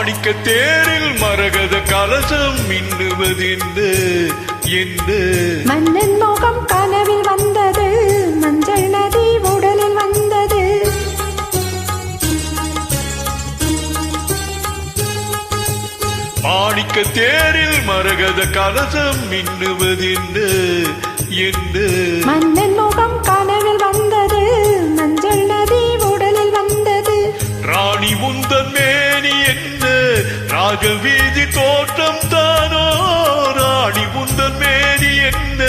மாணிக்க தேரில் மரகத கலசம் மின்னுவதென்று என்று மன்னன் முகம் கனவில் வந்தது, மஞ்சள் நதி உடலில் வந்தது. மாணிக்க தேரில் மரகத கலசம் மின்னுவதென்று என்று மன்னன் முகம் கனவில் வந்தது, மஞ்சள் நதி உடலில் வந்தது. ராணி முந்தன் மேனி என்ன ராஜவீதி தோற்றம் தானோ, ராணி முந்தன் மேனி என்ன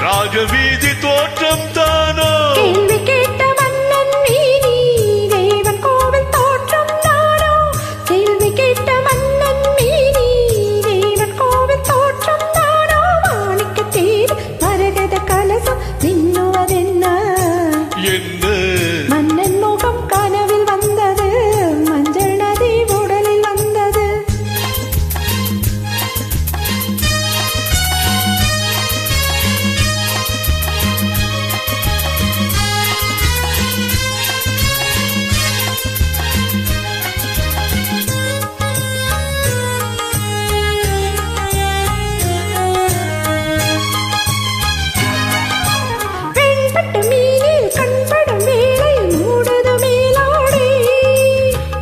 ராஜவீதி தோற்றம் தானோ. கேள்வி கேட்ட மன்னன் மீனி தேவன் கோவில் தோற்றம் தானோ, கேள்வி கேட்ட மன்னன் மீனி தேவன் கோவில் தோற்றம் தானோ. மாணிக்க தேர் மரகத கலசம் மின்னுவதென்ன என்ன மன்னன் முகம் கனவில் வந்தது, மஞ்சள் நதி உடலில் வந்தது. வெண்பட்டு மீனில் கண்படும் வேளை மூடுது மேலாடை.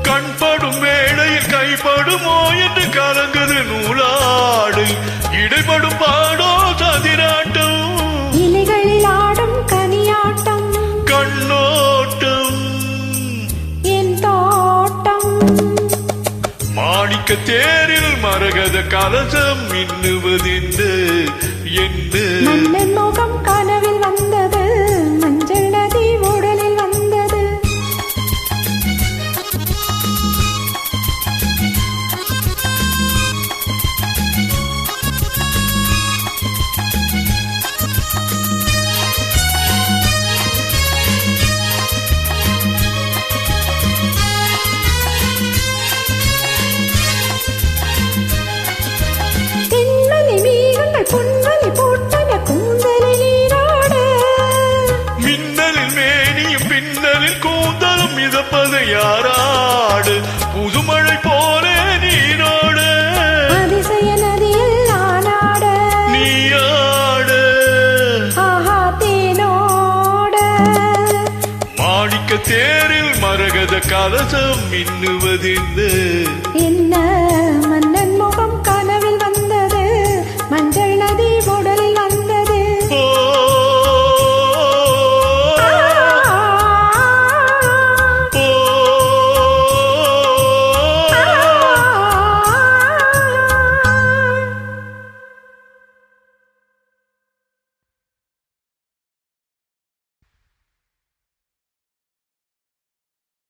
கண்படும் வேளையில் கைப்படுமோ என்று கலங்குது நூலாடு, இடைப்படும் பாடோ சதிராட்டம், இலைகளில் ஆடும் கனியாட்டம், கண்ணோட்டம் என் தோட்டம். மாணிக்க தேரில் மரகத கலசம் மின்னுவதென்று என்று மன்னன் முகம் கனவில் வந்தது, மஞ்சள் நதி உடலில் வந்தது. தென்மலை மேகங்கள் பொன்மலை போட்டன கூந்தலை நீராட. மின்னலில் மேனியும் பின்னலில் கூந்தலும் மிதப்பது யாராடு, புதுமழை போல நீரோடு அதிசய நதியில் நானாட, நீயாடு. ஆஹா தேனோட. மாணிக்க தேரில் மரகத கலசம் மின்னுவதென்று என்ன மன்னன்